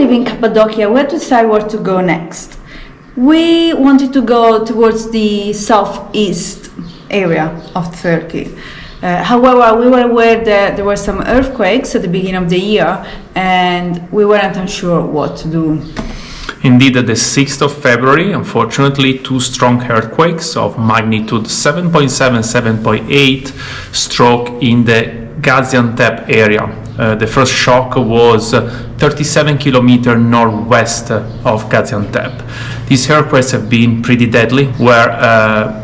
leaving Cappadocia, we had to decide where to go next. We wanted to go towards the southeast area of Turkey. However, we were aware that there were some earthquakes at the beginning of the year, and we weren't unsure what to do. Indeed, at the 6th of February, unfortunately, two strong earthquakes of magnitude 7.7, 7.8 struck in the Gaziantep area. The first shock was 37 kilometers northwest of Gaziantep. These earthquakes have been pretty deadly, where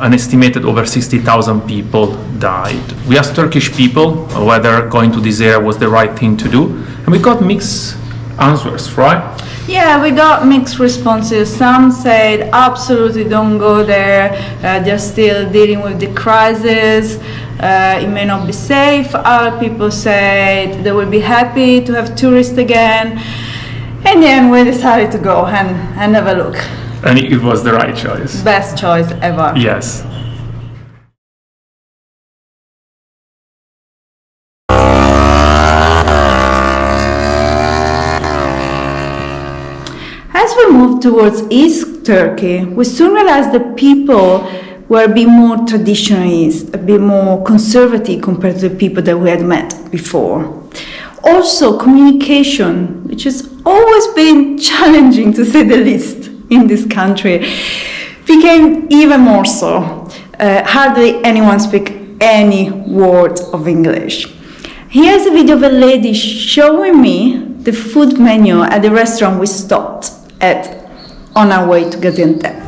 an estimated over 60,000 people died. We asked Turkish people whether going to this area was the right thing to do, and we got mixed answers, right? Yeah, we got mixed responses. Some said absolutely don't go there, they're still dealing with the crisis, it may not be safe. Other people said they will be happy to have tourists again. In the end, we decided to go and have a look. And it was the right choice. Best choice ever. Yes. As we moved towards East Turkey, we soon realized that people were a bit more traditionalist, a bit more conservative compared to the people that we had met before. Also, communication, which has always been challenging to say the least in this country, became even more so. Hardly anyone speaks any word of English. Here's a video of a lady showing me the food menu at the restaurant we stopped at on our way to Gaziantep.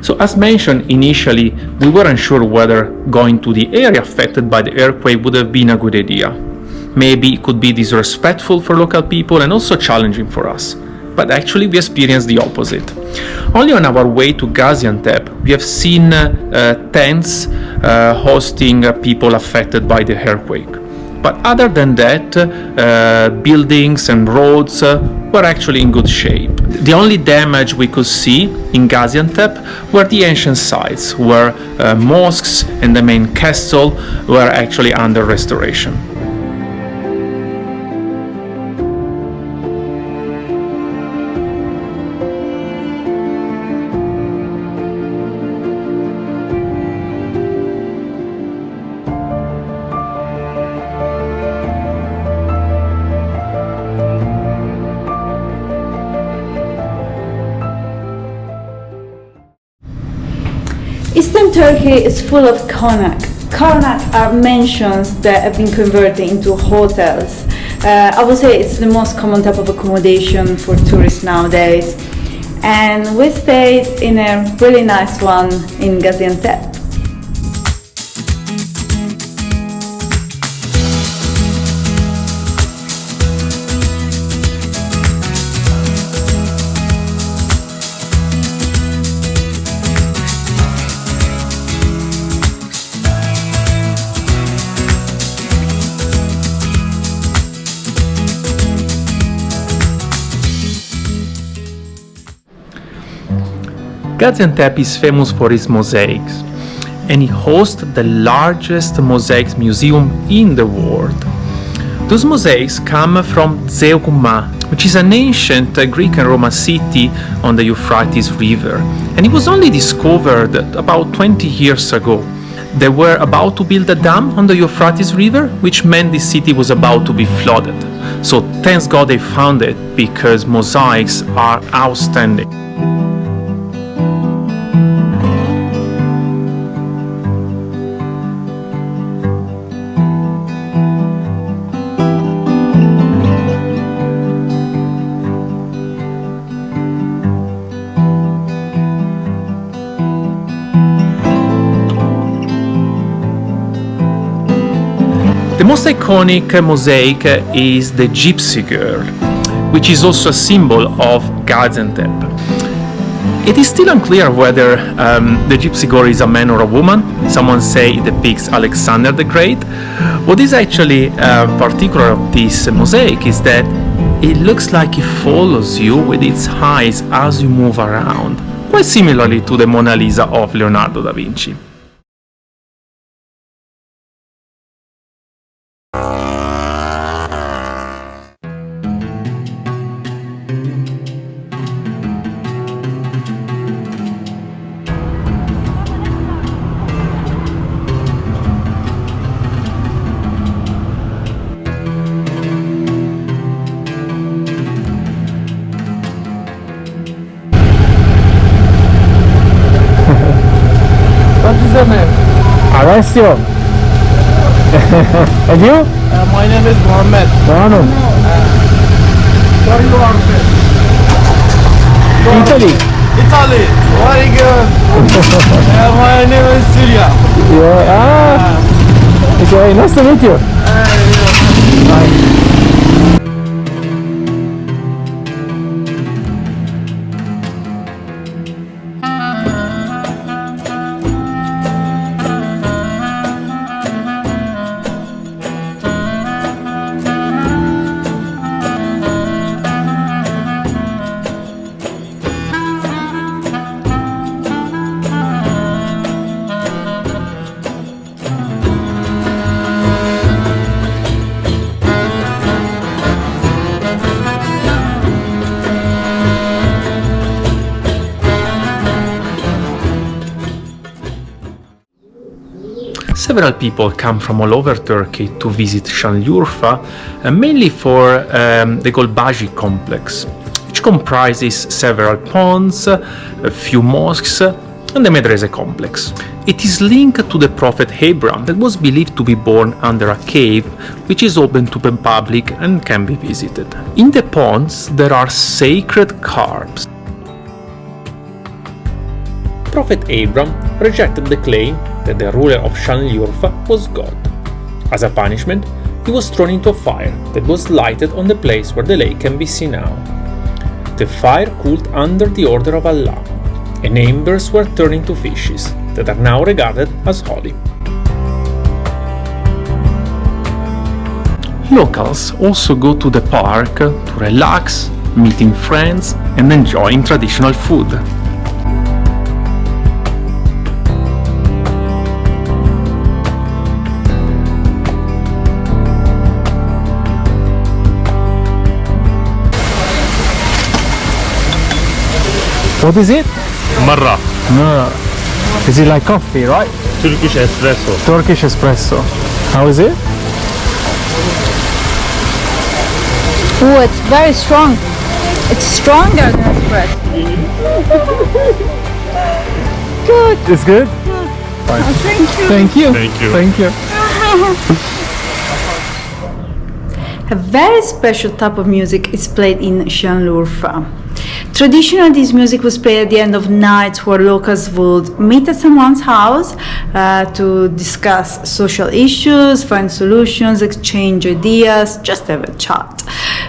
So as mentioned initially, we weren't sure whether going to the area affected by the earthquake would have been a good idea. Maybe it could be disrespectful for local people and also challenging for us. But actually we experienced the opposite. Only on our way to Gaziantep, we have seen tents hosting people affected by the earthquake. But other than that, buildings and roads were actually in good shape. The only damage we could see in Gaziantep were the ancient sites, where mosques and the main castle were actually under restoration. Eastern Turkey is full of konak. Konak are mansions that have been converted into hotels. I would say it's the most common type of accommodation for tourists nowadays. And we stayed in a really nice one in Gaziantep. Gaziantep is famous for its mosaics, and it hosts the largest mosaics museum in the world. Those mosaics come from Zeugma, which is an ancient Greek and Roman city on the Euphrates River, and it was only discovered about 20 years ago. They were about to build a dam on the Euphrates River, which meant the city was about to be flooded. So thanks God they found it, because mosaics are outstanding. The most iconic mosaic is the Gypsy Girl, which is also a symbol of Gaziantep. It is still unclear whether the Gypsy Girl is a man or a woman. Someone say it depicts Alexander the Great. What is actually particular of this mosaic is that it looks like it follows you with its eyes as you move around, quite similarly to the Mona Lisa of Leonardo da Vinci. What is your name? Alessio. And you? My name is Mohammed. Manu. Where you are from? Italy. Italy. Very good. My name is Syria. Yeah. Okay, nice to meet you. Bye. Several people come from all over Turkey to visit Şanlıurfa, mainly for the Golbaji complex, which comprises several ponds, a few mosques, and the Medrese complex. It is linked to the prophet Abraham, that was believed to be born under a cave, which is open to the public and can be visited. In the ponds there are sacred carps. Prophet Abraham rejected the claim that the ruler of Şanlıurfa was God. As a punishment, he was thrown into a fire that was lighted on the place where the lake can be seen now. The fire cooled under the order of Allah, and embers were turned into fishes that are now regarded as holy. Locals also go to the park to relax, meeting friends, and enjoying traditional food. What is it? Marra, No. Is it like coffee, right? Turkish espresso. Turkish espresso. How is it? Oh, it's very strong. It's stronger than espresso. Good. It's good? Oh, thank you. Thank you. Thank you. Thank you. A very special type of music is played in Şanlıurfa. Traditionally, this music was played at the end of nights where locals would meet at someone's house to discuss social issues, find solutions, exchange ideas, just have a chat.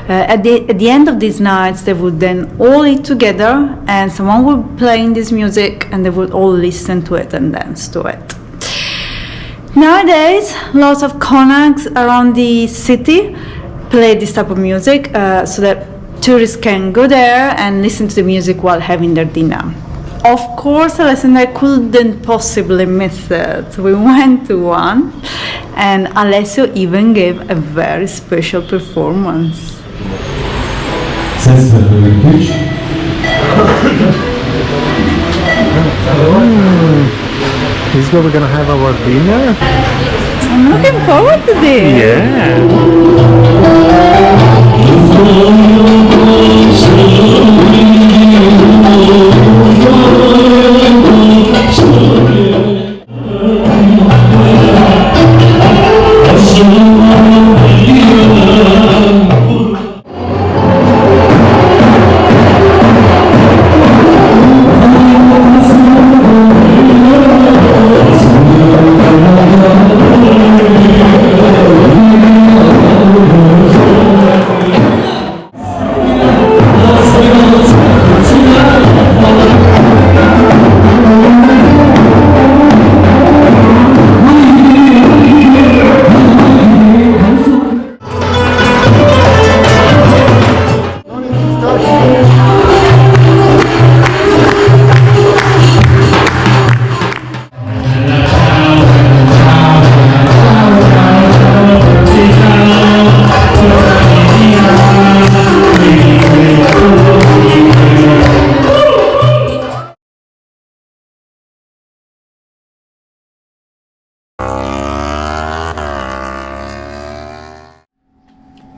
At the end of these nights, they would then all eat together and someone would be playing this music and they would all listen to it and dance to it. Nowadays, lots of conaks around the city play this type of music so that tourists can go there and listen to the music while having their dinner. Of course, a lesson I couldn't possibly miss it. We went to one and Alessio even gave a very special performance. Ses ver böyle 3. This is where we're gonna have our dinner. I'm looking forward to this. Yeah.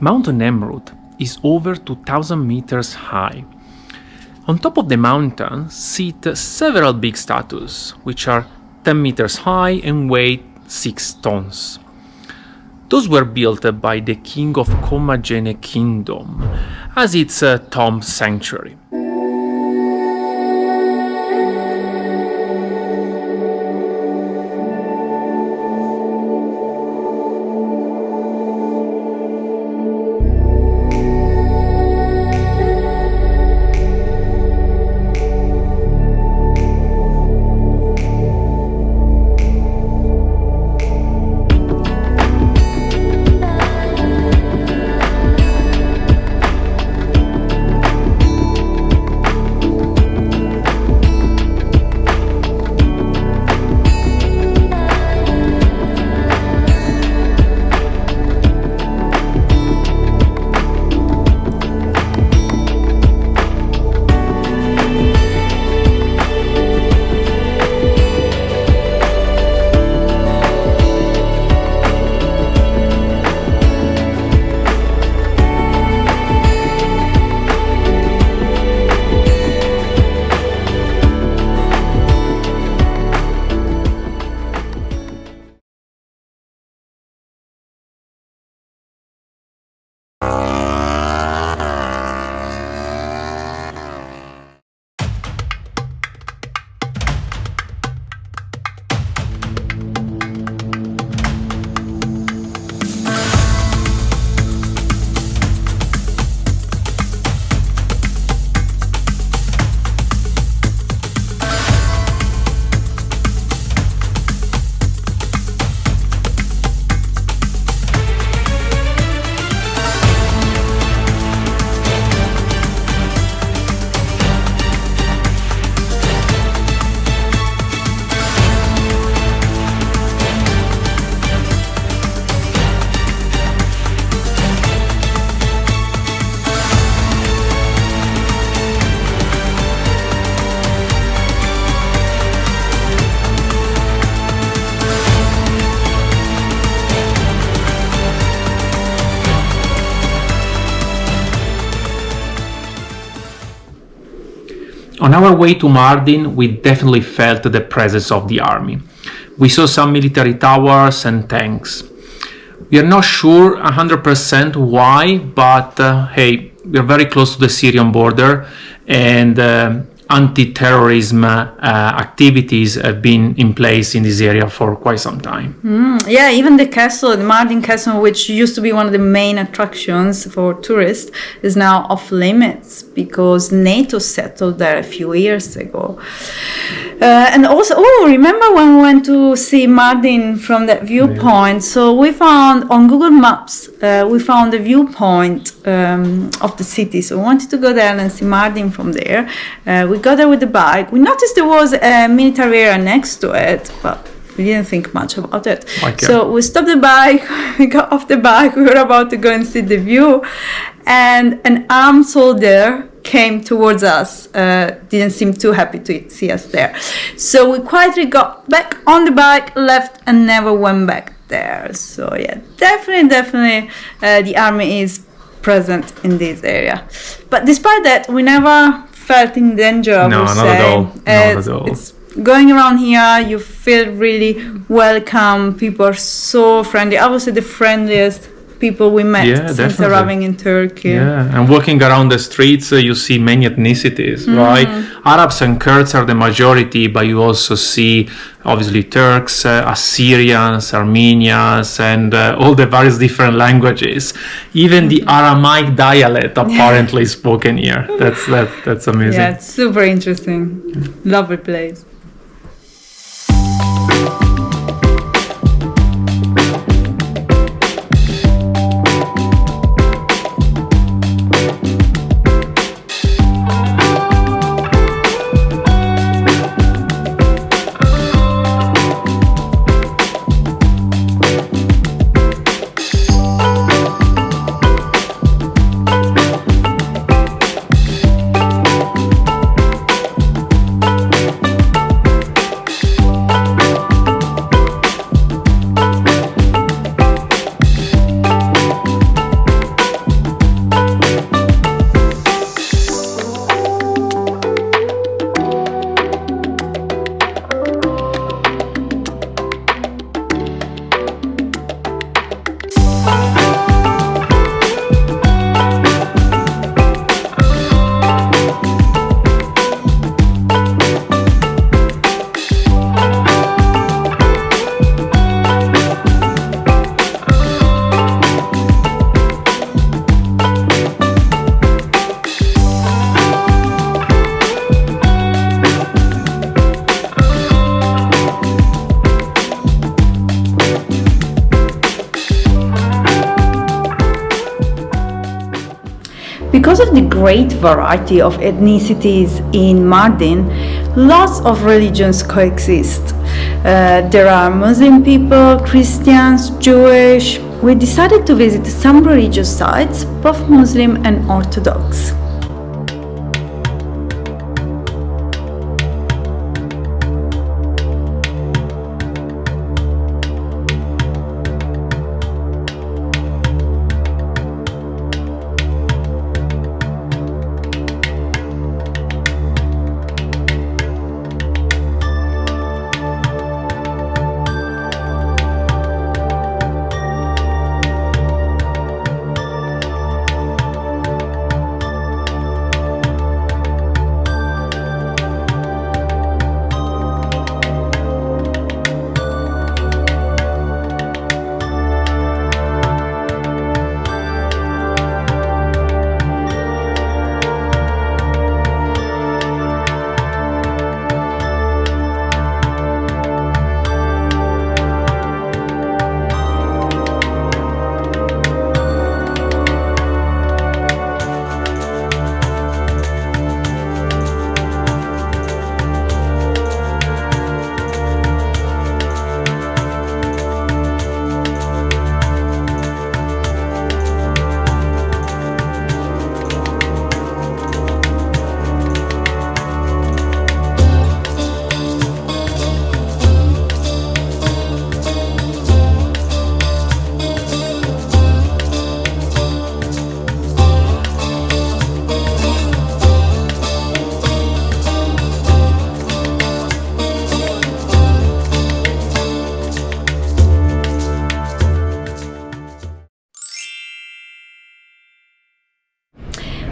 Mount Nemrut is over 2,000 meters high. On top of the mountain sit several big statues, which are 10 meters high and weigh 6 tons. Those were built by the king of Commagene Kingdom as its tomb sanctuary. On our way to Mardin, we definitely felt the presence of the army. We saw some military towers and tanks. We are not sure 100% why, but hey, we are very close to the Syrian border, and anti-terrorism activities have been in place in this area for quite some time. Yeah, even the castle, the Mardin castle, which used to be one of the main attractions for tourists, is now off limits because NATO settled there a few years ago. And also, remember when we went to see Mardin from that viewpoint? So we found on Google Maps, we found the viewpoint of the city. So we wanted to go there and see Mardin from there. We got there with the bike. We noticed there was a military area next to it, but we didn't think much about it. Okay. So we stopped the bike, we got off the bike, we were about to go and see the view. and an armed soldier came towards us. Didn't seem too happy to see us there. So we quietly got back on the bike, left, and never went back there. So yeah, definitely the army is present in this area. But despite that, we never felt in danger, I No, would not say. at all. Not at all. It's going around here, you feel really welcome. People are so friendly. I would say the friendliest people we met since definitely. arriving in Turkey. Yeah, and walking around the streets, you see many ethnicities, right? Arabs and Kurds are the majority, but you also see, obviously, Turks, Assyrians, Armenians, and all the various different languages. Even the Aramaic dialect apparently is spoken here. That's amazing. Yeah, it's super interesting. Lovely place. Because of the great variety of ethnicities in Mardin, lots of religions coexist. There are Muslim people, Christians, Jewish. We decided to visit some religious sites, both Muslim and Orthodox.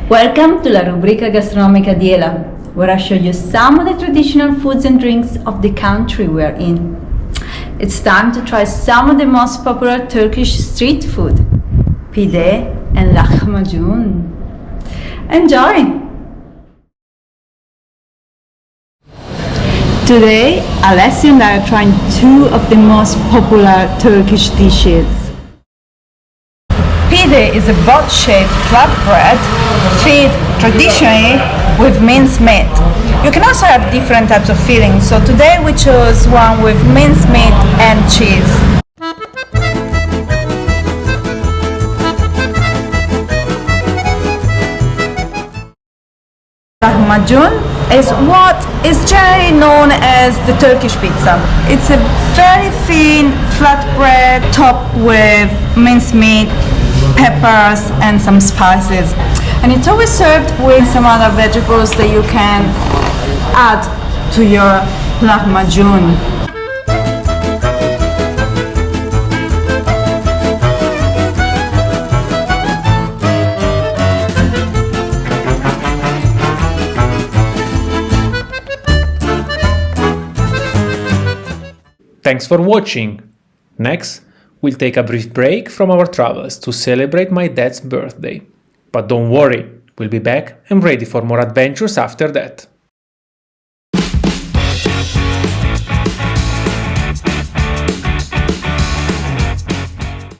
Welcome to la rubrica gastronomica di Ale&Ela, where I show you some of the traditional foods and drinks of the country we are in. It's time to try some of the most popular Turkish street food, pide and lahmacun. Enjoy! Today, Alessia and I are trying two of the most popular Turkish dishes. Pide is a boat-shaped flatbread filled traditionally with minced meat. You can also have different types of fillings, so today we chose one with minced meat and cheese. Lahmacun is what is generally known as the Turkish pizza. It's a very thin flatbread topped with mincemeat, peppers and some spices. And it's always served with some other vegetables that you can add to your lahmacun. Thanks for watching! Next, we'll take a brief break from our travels to celebrate my dad's birthday. But don't worry, we'll be back and ready for more adventures after that.